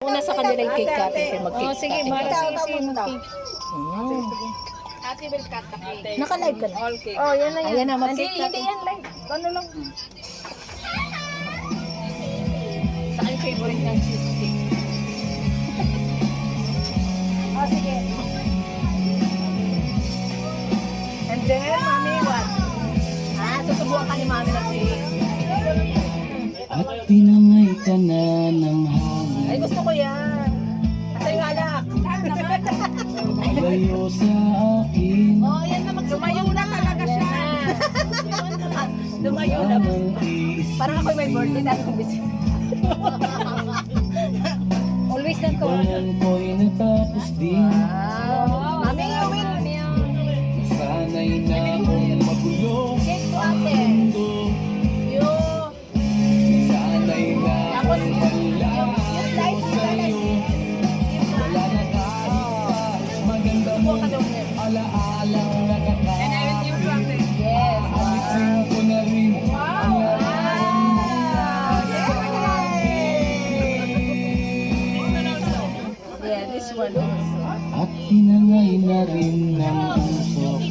Una sa kanila yung cake cutting, kung mag-cake Oh, sige, cutting. Mara, ka. sige, mag-cake. Ate will cut the cake. Naka-live ka na. All cake. Oh, yan na yan. Ayan na, Hindi, mag-cake hindi cutting. yan live. Ano lang. Sa akin favorite ng cheesecake. Oh, sige. And then, mami, what? Susubukan ka ni mami na cake. At tinangay ka na ng hangin. Ay, gusto ko yan. Kasi yung alak. Layo sa akin. Oh, yan na, lumayo na talaga siya. Lumayo na. Lamang isip. Parang ako may birthday dahil kong bisita. Always lang to. Walang ko'y natapos din. Wow. Mami, you win. Nasanay na akong magulo Cake to ang ate. mundo. You. Sanay na Tapos, akong yung malayo slice na sa'yo. Wala na kahit pa maganda mo. Alaalang nakakapit. Yes. Alisin ko na rin ang nararamdaman mo sa Yeah, this one also. at tinangay na rin ng puso.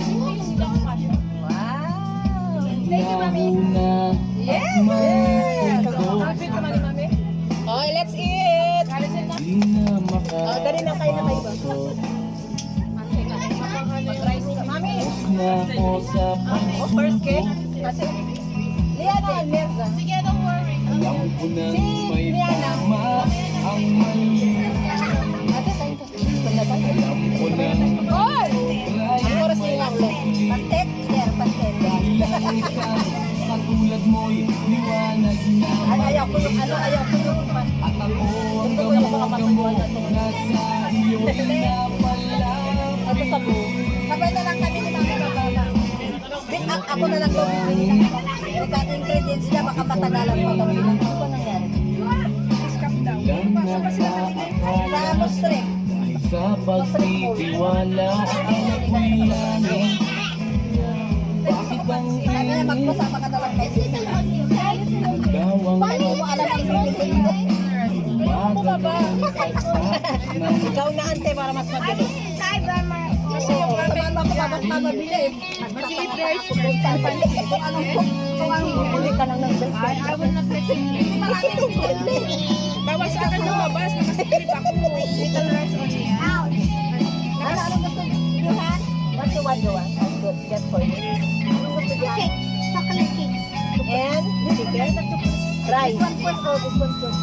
Wow. Labo na Yes. at may puso. Oh, let's eat. Di na Oh, dali na kayo na kayo ba? makapasok. Mag-rice ka. Mami. Tapos na ako sa Oh, first cake. Kasi, Liana, Nerza. Sige, don't worry. alam ko na Si may Liana. tama ang mali. Ate, sa'yo to. Paglaban. Alam ko na Oy! sobra Ang oras niya yung ulo. masakit. Pantek, yeah, pantek. Ilang isang katulad mo'y liwanag na Ay, ayaw ko yung ano, ayaw ko yung at ako ang Gusto ko yung mga gamo-gamo matutuwa na to. nasa iyo na pala. Ito sa buo. Sabay na lang kami ni Mami Babala. Ako na lang doon. Ika ingredients niya, baka matagalan pa kami. Ano ba nangyari? Ilang nakaakala Ramos trek. ay sa pagtitiwala ako'y langit. Bakit ang Sabi niya, init magpasama ka na lang kay Sina. ang dawang Paano mo alam ang ingredients? umaga ng pagtas ng Ikaw na ante para mas mabilis. Kasi yung samahan mo ako dapat mababili eh. Mag-i-price kung anong bumili ka lang ng best. I will not let you Bawal sa akin lumabas. Nakasilip ako. Little rice only. Ano gusto you have? What you want? I'll get for you. Anong gusto niya? Cake. Chocolate cake. And chicken? Rice. This one first or this one first?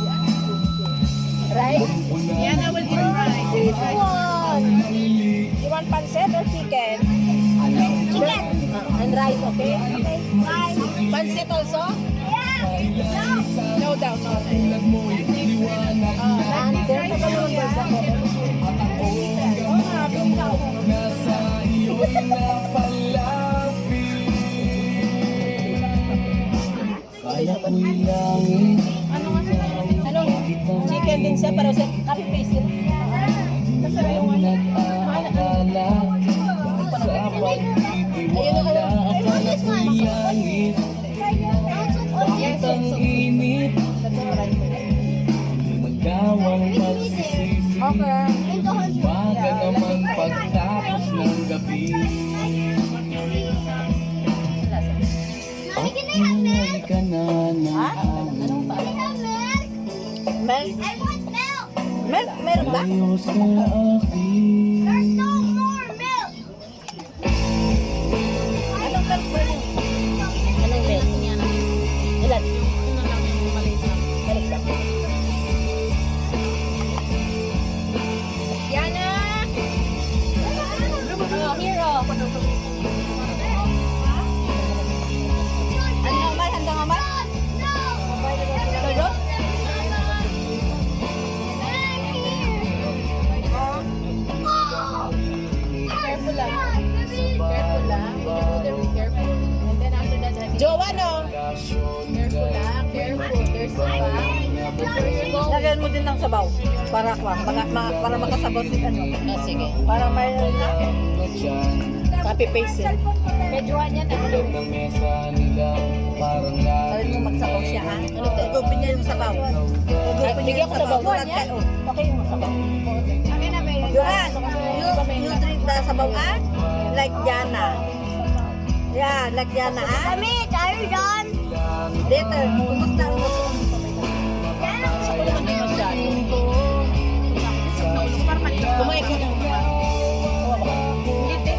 Rice? Yan, I will give you rice. This one. You want pancit or chicken? Chicken. And rice, okay? Okay. Rice. Pancit also? No doubt, no doubt. tulad mo'y liwanag na And there's a balloon there's a at ako ang gamo-gamo nasa iyo na palapit. Kaya ko'y langit Ano? Chicken din siya, pero siya copy-paste yun. ang nag-aakala sa pagtitiwala akala ko'y langit. Bakit ang init magdawang pagsisisi. Umaga naman pagtapos ng gabi. At tinangay ka na ng hangin. Milk? Milk? Meron ba? Layo sa akin. Anong milk ba yun? Anong milk? Ilan? Milk ba? Yana! Oh, here oh. Ano naman? Handa naman? Tulog? Careful lang. Careful lang. When you go there, be careful. And then after that, Jowa, no? careful lang. Careful. There's a bag. Lagyan mo din ng sabaw. Para para makasabaw si ano. Sige. Para may copy-paste yun. Medyo yan. Tulad ng mesa nila parang Sabi mo magsabaw siya ha? Ugupin niya yung sabaw. Ugupin niya yung sabaw. Okay Akin na, babe. Johan, you drink the sabaw like Jana. Yeah, like Jana Kami, tayo done. Later, kumusta ang Kumain ka ng hindi,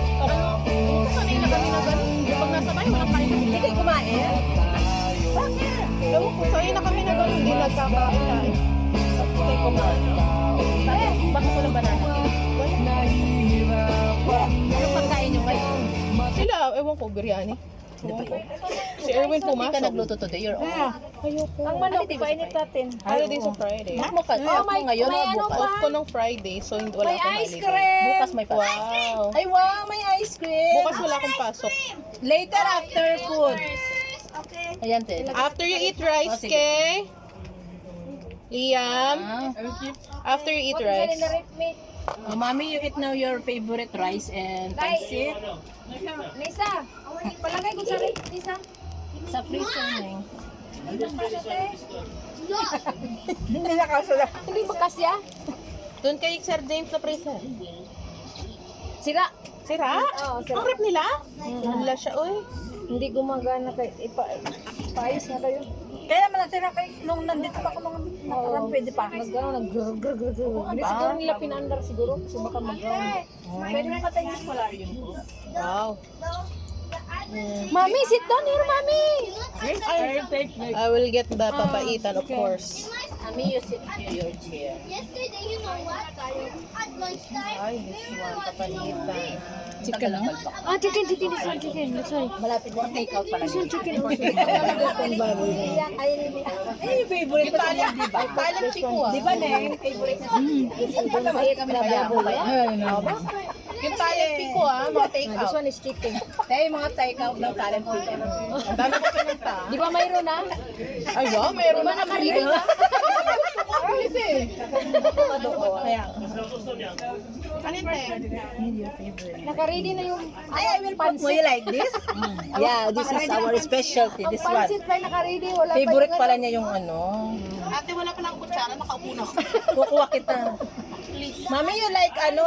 sanay na kami na gano'n. Pag nasa bahay, walang kain. Hindi kayo kumain? Bakit? Ewan ko, sanay na kami na gano'n. Hindi nagkakain. Okay, kumain. Bakit walang banana? Anong pagkain nyo kayo? Sila, ewan ko, biryani. Ewan ko. Si Erwin Hindi ka pumasok. nagluto today, you're off. Ayoko. Ang manok, painit natin. Holiday sa Friday. Mo ka, may ngayon o bukas? Off ko ng Friday, so hindi wala May akong ice holiday. cream! Bukas may pa. Wow. Ay, wow, may ice cream. Bukas wala akong pasok. Later after food. Ayan, Ted. After you eat rice, sige. kay Liam, Ah. after you eat rice. Mommy, you eat now your favorite rice and pancit. Lisa, palagay ko sa Lisa. Sa freezer na Hindi na kasala. Hindi ba kasya? Doon kay Sir James na freezer. Sira. Sira? Oo, sira. Ang rep nila? Wala siya, oy. Hindi gumagana kayo. Paayos na kayo. Kaya naman natira kay nung nandito pa ako mga nakarang pwede pa. Nagano, nag-grrrr. Hindi siguro nila pinandar siguro. Kasi baka mag-ground. Pwede na katayos pala yun. Wow. Mami, sit down here, Mami! I will get the papaitan, of course. Mami, you sit here, your chair. Yesterday, you know what? At lunchtime, Ay, this one, papaitan. Chicken lang? Chicken. This one, chicken. That's why. Malapit na take out pala. This one, chicken. Ay, favorite ko siya, di ba? Paalam si Kuya. Di ba, Neng? Favorite ko. Yung talent pico mga take This out. one is chicken. Tayo mga take out ng talent food. Ang dami ko pinunta. Di ba mayroon na? Ay, wow, meron na Nakarili kami. na? Kaya, Nakaready na yung ay, I will put mo. You like this? Yeah, this is our specialty. This one. pansit pa nakaready. Wala pa Favorite yung pala niya yung ano. Ate, wala pa lang kutsara, nakaupo na ako. Kukuha kita. Mami, you like ano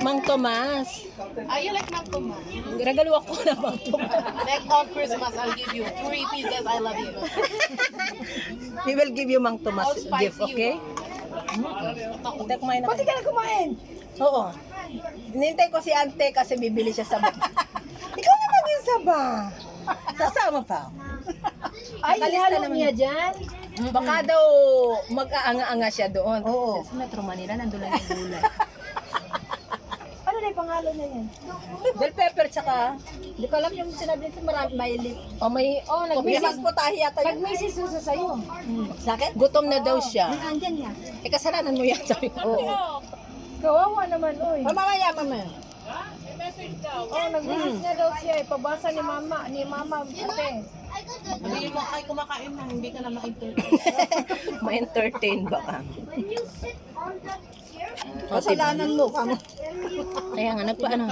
Mang Tomas. Ay, you like Malcolm? Regalo ako na Mang Tomas. Next on Christmas, I'll give you 3 pieces. I love you. We will give you Mang Tomas I'll spice gift, okay? Hindi kumain na. Pati ka na kumain. Oo. Hinintay ko si Ante kasi bibili siya sa Ikaw na mag-isaba. Sasama pa. Ay, Nakalista ihalo naman. niya dyan. Baka daw mag-aanga-anga siya doon. Oo. Sa Metro Manila, nandun lang yung gulay. Ano na yung pangalo na yan? Bell pepper tsaka Hindi ko alam yung sinabi nito, marami, may lip. may nag-message. putahe yata yun. Nag-message ko sa sayo. Sakit? Gutom na daw siya. Andyan niya. Kasalanan mo yan sabi ko. Oo. Kawawa naman, oy. Mamaya. Oh, nag-message na daw siya. Pabasa ni mama, ate. Hindi mo ay kumakain na, hindi ka na ma-entertain. Ma-entertain baka. when you sit on the chair, Kasalanan mo. Kaya nga, nagpaano.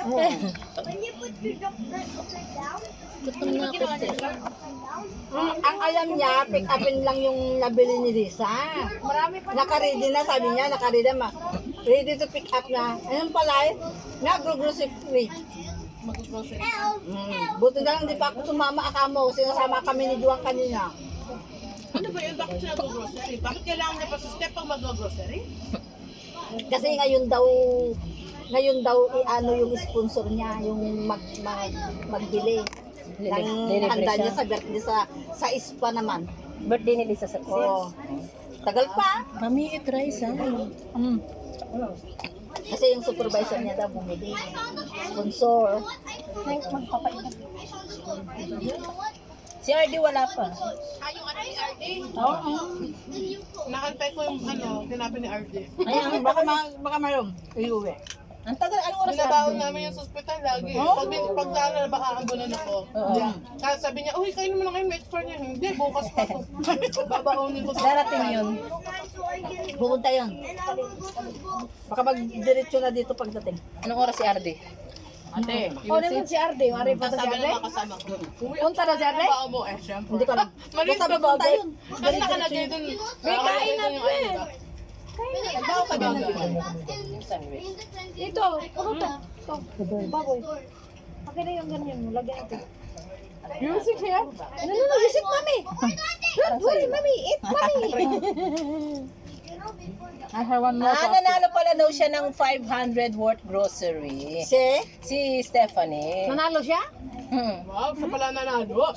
when you put your doctor upside down, Gutom na ako. Ang alam niya, pick upin lang yung nabili ni Lisa. Marami pa. Naka-ready na, sabi niya, naka-ready na. Ready to pick up na. Anong pala eh? Nag-grocery. Buti na lang, di pa ako sumama akamo. Sinasama kami ni Duwang kanina. Ano ba yun? Bakit siya nag-grocery? Bakit kailangan niya pa sa step pag mag-grocery? Kasi ngayon daw ano yung sponsor niya, yung magbili. Ng handa niya sa birthday sa ISPA naman. Birthday ni Lisa sa Oo. Tagal pa. Mami, try sa. Kasi yung supervisor niya daw bumili. Sponsor. Si RD wala pa. Yung ano ni RD? Oo. Nakantay ko yung sinabi ni RD. Ayan, baka mayroon. Iuwi. Ang tagal, anong oras Binabaon namin yung sa ospital lagi. Pag na baka ambulan ako. Kaya sabi niya, uy, kain naman na kayo, may extra niya. Hindi, bukas pa to. Babaonin ko sa Darating yun. Pupunta yun. Baka mag-diretso na dito pagdating. Anong oras si RD? Ate, O, naman si Arde. Mari pa si sabi Arde. na kasama ko. Punta na si Arde. Bao mo eh, syempre. Hindi ko alam. Malis Basta ka pupunta yun. Kasi nakalagay dun. May kain na yung ano, diba? ka din. Ito, puro to. Ito, baboy. Akin na yung ganyan mo, lagyan natin. Music here? No, use it, mommy. Don't worry, mommy. Eat, mommy. I have one more. Nanalo pala daw siya ng 500 worth grocery. Si Stephanie. Nanalo siya? Wow, siya pala nanalo.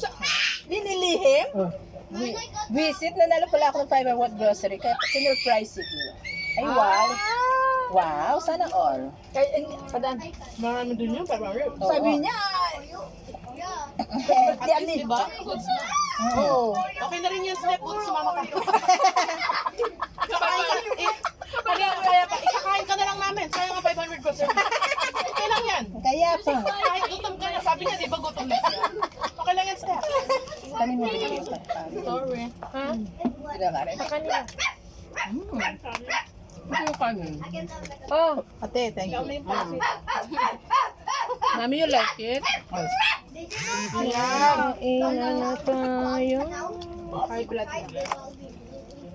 Binilihim? Visit, nanalo pala ako ng 500 worth grocery. Kaya sinurprise siguro. Ay, wow. Wow, sana all. Padan. Marami din yun, pero Sabi niya, At least, diba? Oo. Okay na rin yan, Steph. Kung sumama ka. Ikakain ka na lang namin. Sayang ang 500 grocery. Okay lang yan. Kaya pa. Kahit gutom ka na. Sabi niya, di ba gutom na siya? Okay lang yan, Steph. Kami mo bigyan sa Sorry. Sa kanila. Ito yung kanin. Oh, ate, thank you. Mami, you like it? Na tayo. High blood.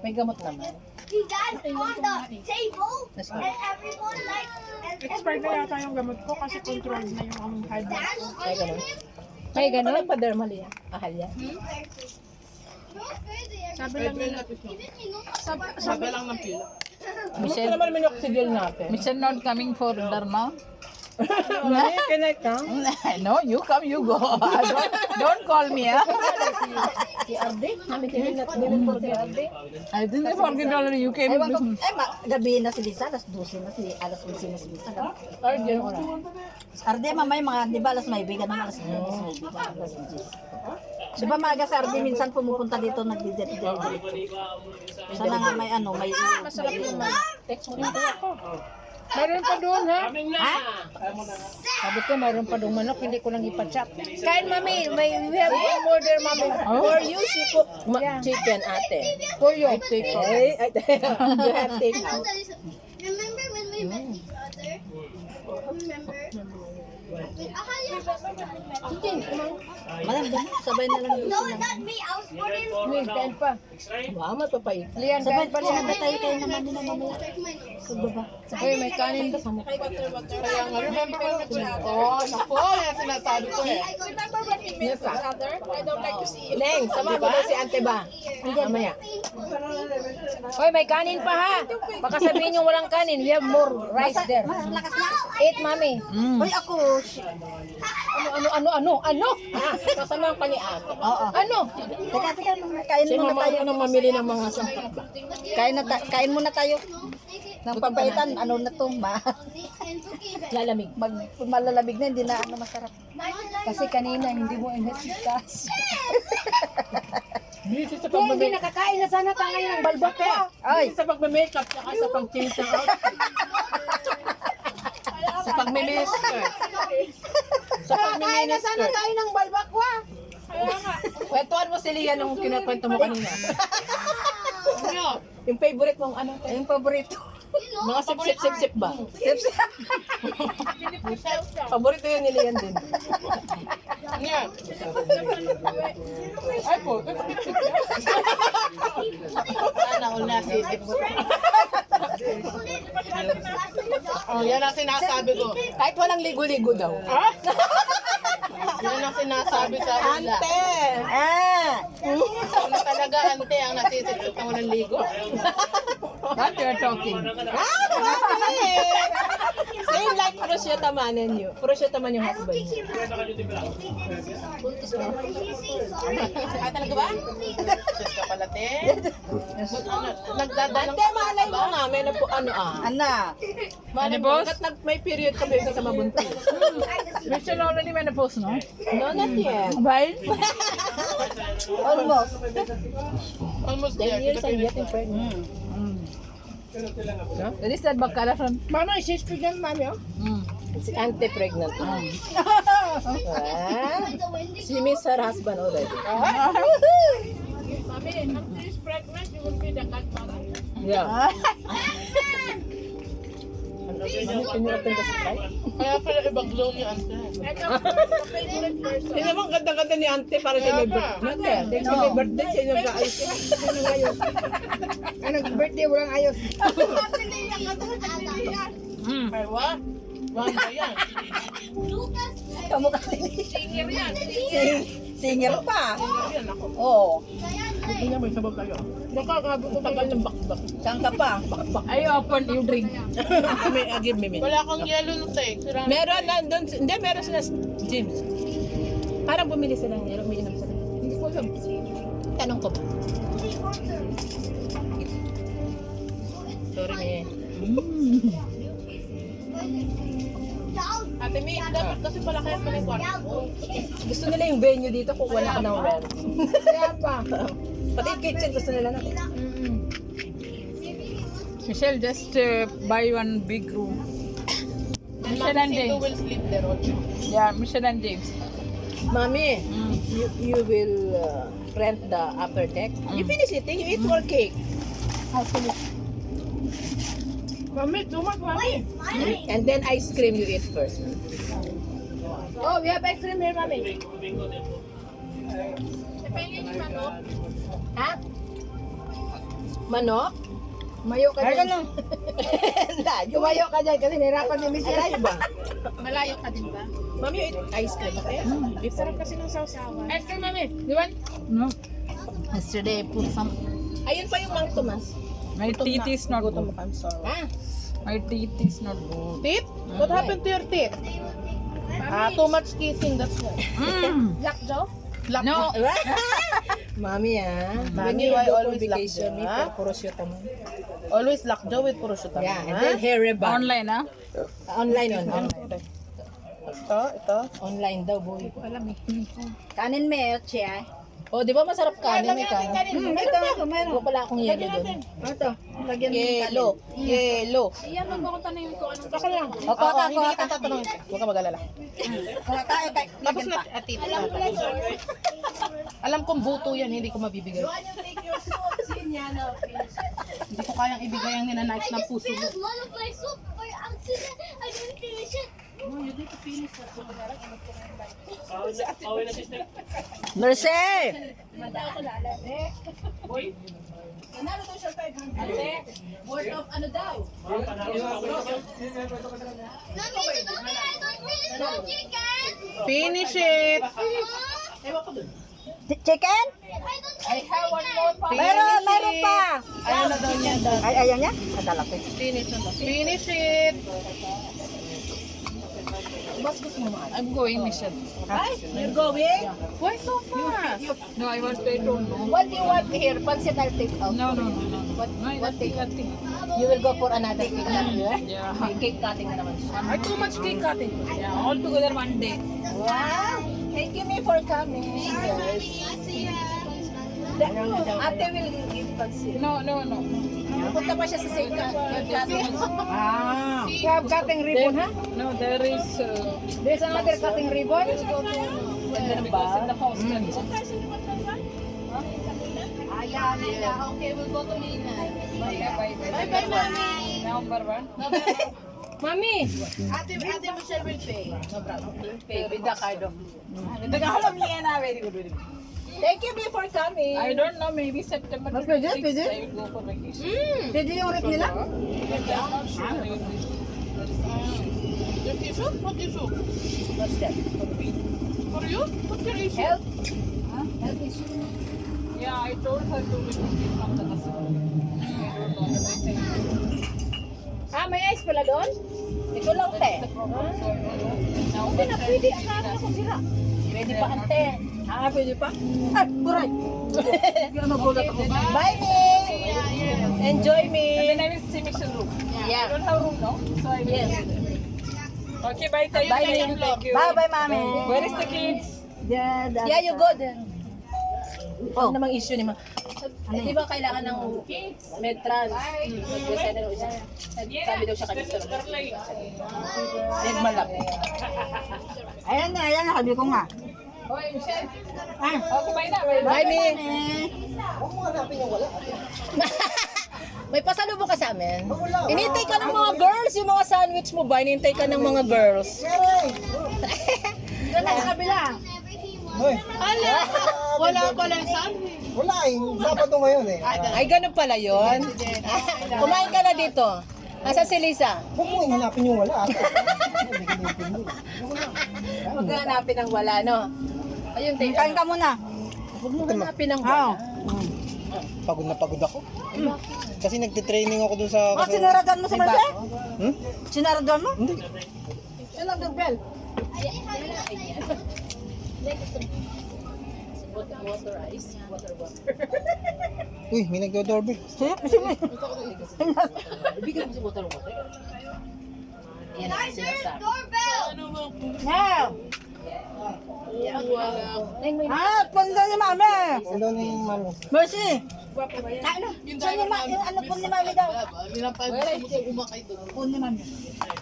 May gamot naman. You guys on the table, Let's go. and everyone like, and Expired na yata yung gamot ko kasi controlled na yung aming high blood. May ganun. May ganun? Ano pa dermal yan? Ahal yan? Sabi lang nila. Sabi lang ng pila. Michelle, naman yung oxygen natin. Michelle not coming for Dharma? Can I come? No, you come, you go. Don't call me. Si Arde? Namin din po si Arde. I didn't forget already. You came. ewan ko, gabi na si Lisa, alas 12 na alas 11 na si Lisa. Arde, oras. Arde, mamaya mga, di ba alas 9, ganun alas 9, alas 10. Di ba maaga si Arde, minsan pumupunta dito, nagdi-delivery. Sana nga may ano, may... Masarap yung text mo rin po ako. Mayroon pa doon, ha? Ha? Sabi ko, mayroon pa doon manok, hindi ko lang ipachat. Kain, mami. We have one more there, mami. For you, she cook chicken, ate. For you. You have take out. Remember when we met each other? Remember? Malam ba? Sabay na lang No, sila. not me. I was born in. Wait, kain pa. Wow, mapapait. Lian, Sabay kain pa siya, lian. tayo kayo naman din ang mamaya. Check my nose. Sa baba. Uy, may kanin ka. Kaya nga, remember when we met? Oh, naku, yan sinasabi ko eh. Remember when we met each other? I don't like to see Neng, sama mo daw si ante ba? Mamaya. Uy, may kanin pa, ha? Baka sabihin nyo walang kanin. We have more rice there. Lakas na. Eat, mami. Hoy, ako. Ano? Ah, kasama pa ni ate. Oo. Ano? Teka, kain Si muna mama tayo. ako nang mamili ng mga sampag ba? Kain muna tayo. Nang papaitan, ano na to, Lalamig. malalamig na, hindi na ano masarap. Kasi kanina, hindi mo inasikas. Busy sa Kung hindi nakakain na sana tayo ngayon ng balbaka. Ay, Busy sa pagme-makeup saka sa pag-change ng outfit. Sa pagme-skirt. Sa pagme-skirt. tayo ng balbakwa. Kwentuhan mo si Lian nung kinakwento mo kanina. Ano? Yung favorite mong ano? yung paborito. Mga sip-sip-sip ba? Paborito yun ni Lian din. Yan. Ay po. Sana all nasisip mo. Oh, yan ang sinasabi ko. Kahit walang ligo-ligo daw. Yan ang sinasabi sa ila. Ante! Ano talaga, ante, ang nasisip ko na walang ligo. What you are talking? Same like prosciutto man and you. Prosciutto man yung husband niya. Ay, talaga ba? Diyos ka pala, te. Nagdadalang Ante, malay mo nga, may napo, Ana, malay mo, hanggat may period ka ba sa mabuntis? Michelle already menopause, no? No, not yet. Right? almost. almost 10 there. years I'm getting pregnant. That is that bakala from. Mama, she's pregnant, mami, oh. Si Ante pregnant. She miss her husband already. Mami, if she's pregnant, you will be the godmother. Yeah. Ano, can you open the sprite? Kaya pala ibang zone yung ante. Hindi naman ganda-ganda ni Ante para siya may birthday. Siya may birthday, siya yung nag-ayos. Anong birthday walang ayos? Ay, what? Wanda yan. Lucas. Kamukha Senior yan. singer pa. Senior yan ako. Oo. Gusto niya may sabaw tayo. Nakakabot ko tagal ng bakbak. Saan ka pa? I open you drink. Give me. Wala kang yellow na tayo. Sira. Meron nandun, hindi meron sila James. Parang bumili sila ng yellow, umiinom sila. Hindi ko alam. Tanong ko ba? Sorry, me. Ate May, dapat kasi pala kaya pala yung kwarto. Gusto nila yung venue dito kung wala ka ng rent. Kaya pa. Pati yung kitchen gusto nila natin. Michelle, just buy one big room. And Michelle and Mami Sito James. will sleep there also. Yeah, Michelle and James. Mami, you will rent the upper deck. You finish eating, you eat more cake. Mami, too much, Mami. And then ice cream you eat first. Oh, we have ice cream here, Mami. Ha? Manok? Mayo ka dyan. Layo. Tumayo ka dyan kasi nahirapan ni Miss Layo ba? Malayo ka din ba? Mami, you eat ice cream, okay? Sarap kasi ng sausawan. Ice cream, Mami. Di ba? No. Yesterday I put some. Ayun pa yung Mang Tomas. My teeth is not good. I'm sorry. Ah, My teeth is not good. Teeth? What happened to your teeth? Too much kissing, that's why. Lockjaw? Lock No. Mami when Mami, you why go for always vacation, lock may jaw, prosciutto mo. Always lockjaw with prosciutto. Yeah, and then hair reband. Online, ah? Online. Ito. Online daw, boy. Kanin me, Chia. Oh, di ba masarap kanin eh, kanin? Meron ako, meron. Wala akong yelo doon. Ito, lagyan mo yung Yellow. Yellow. Ako lang. O, kuha ka, Hindi kuha kita ka. tatanungin. Huwag ka mag-alala. Kuha tayo, Tapos lagyan na, pa. ati. Alam kong buto yan, hindi ko mabibigay. Hindi ko kayang ibigay ang ninanais ng puso mo. Spilled one of my soup by accident. I didn't finish it. Mercy! Mommy, it's okay. I don't finish the chicken. Finish it! Chicken? I don't finish Meron pa. Ayaw na daw niya. Ay, ayaw niya? Adala ko. Finish it! I'm going, Michelle. You're going? Why so fast? No, I want to eat on. What do you want here? Pancit I'll take out. No. What Nothing. You will go for another cake cutting, Yeah. May cake cutting na naman siya. Ay, too much cake cutting. Yeah, all together one day. Wow! Thank you, me, for coming. Ate will eat pancit. No. Punta pa siya sa cake cutting. Ah. You have cutting ribbon, huh? No, there is. There's another cutting ribbon. Because in the hostel. Okay, we'll go to Nina. Bye, Mommy. Number one. Mami! Ate Michelle will pay. No problem. Pay with the card of... Tagalog niya na, very good, very good. Thank you, me, for coming. I don't know, maybe September 26th I will go for vacation. Pwede yung rip nila? Your tissue? What tissue? What's that? For you? What's your issue? Health? Yeah, I told her to remove it from the customer. Ah, may ice pala doon? Ito lang, te. Hindi na pwede. Akala ko sira. Pwede pa, ante. Ah, pwede pa? Ay, buray! Magulat ako. Bye, me! Enjoy, me! And then I will see Michelle room. I Yeah. don't have room now, so I will. Yes. Okay, bye. Thank you. Thank you. Bye-bye, mami. Where is the kids? Yeah, you go then. Oh. Ano namang issue ni Ma? Di ba kailangan ng medtrans? Mag-resign na siya. Sabi daw siya kay Mr. Nagmalak. Ayan na, sabi ko nga. Hoy, Michelle. Okay, bye na. Bye, me! May pasalubong ka sa amin. Inintay ka ng mga girls, yung mga sandwich mo ba? Inintay ka ng mga girls. Doon na sa kabila. Hoy, Hala! Wala pala yung salary. wala eh. Sabado ngayon eh. Ay, ganun pala yun. Kumain ka na dito. Asa si Lisa? Huwag mo hanapin yung wala. Huwag ka hanapin ng wala, no? Ayun, tayo. Kain ka muna. Huwag mo hanapin ng wala. Pagod na pagod ako. Kasi nagtitraining ako dun sa... Oh, sinaradan mo sa Marse? Hmm? Sinaradan mo? Hindi. Sino ang doorbell? Water ice. Water. Uy, may nagdo-doorbell. Sino? Sino? Bigyan mo si water. Yan ang sinasabi. Doorbell! Yeah. Ah, panda ni Mami. Hello ni Mami. Mercy. Ano? Saan ni Mami? Ano po ni Mami daw? Pinapag gusto umakay doon. Po ni Mami.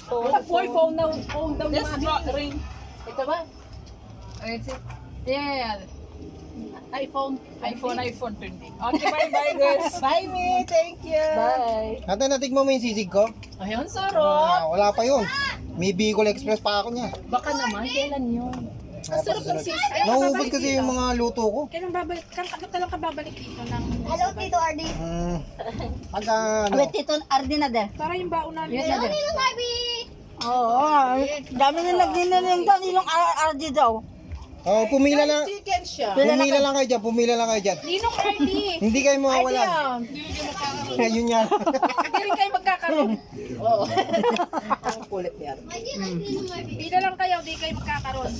Phone daw ni Mami. Ito ba? Yeah. iPhone 20. Okay, bye-bye, guys. Bye, me. Thank you. Bye. Ate, natikmo mo yung sisig ko? Ayun, sarap. Wala pa yun. May Bicol Express pa ako niya. Baka naman, kailan yun? Ang sarap ng sisig. Nauubos kasi yung mga luto ko. Kailan babalik? Kailan ka babalik dito ng... Hello, Tito Ardy. Pagka ano, Wait, Tito Ardi na de. Para yung baon namin. Yes, na de. Tito Arby! Oo, dami na nagdinaling daw. Ilong Ardi daw. pumila lang. Chicken siya. Pumila lang kayo dyan, pumila lang kayo dyan. Ninong Ardy. Hindi kayo mawawala. Ayun yan. Hindi rin kayo magkakaroon. Oo. Ang kulit niya. I do like Tito Arby. Pila lang kayo, di kayo magkakaroon.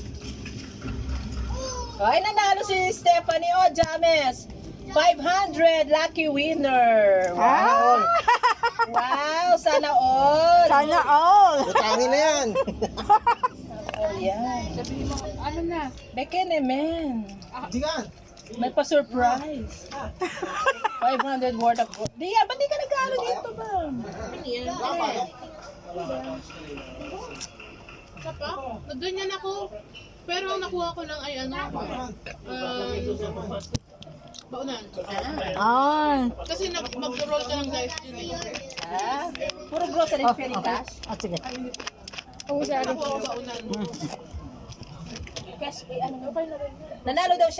Ay, nanalo si Stephanie O. James. 500 lucky winner. Wow. Wow, sana all. Sana all. Utangin na yan. Oh, yan. Sabihin mo, ano na? Beken eh, man. Digan. May pa-surprise. 500 worth of... Diya, ba't di ka nag-alo dito ba? Sapa? Ganyan ako. Pero ang nakuha ko lang ay ano. Baunan. Ah. Kasi mag-roll ka ng live yun eh. Ah, puro grocery fairy cash. Ah, sige. Nakuha ko baunan. Cash, ano, nanalo daw siya.